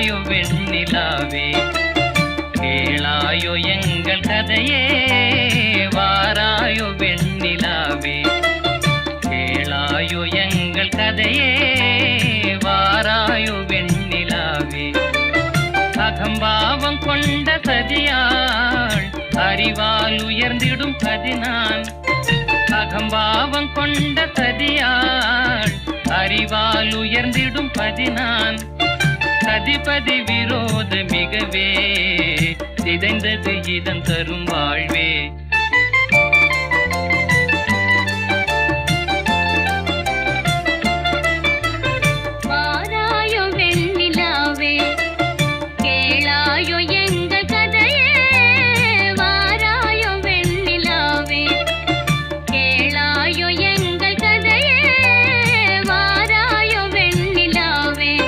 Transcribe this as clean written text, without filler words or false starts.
வாராயோ வெண்ணிலாவே கேளாயோ எங்கள் கதையே வாராயோ வெண்ணிலாவே கேளாயோ எங்கள் கதையே வாராயோ வெண்ணிலாவே அகம்பாவம் கொண்ட சதியாள் அறிவால் உயர்ந்திடும் பதினான் அகம்பாவம் கொண்ட சதியாள் அறிவால் உயர்ந்திடும் பதினான் சதிபதி விரோத மிகவே சிதைந்தது இதன் தரும் வாழ்வே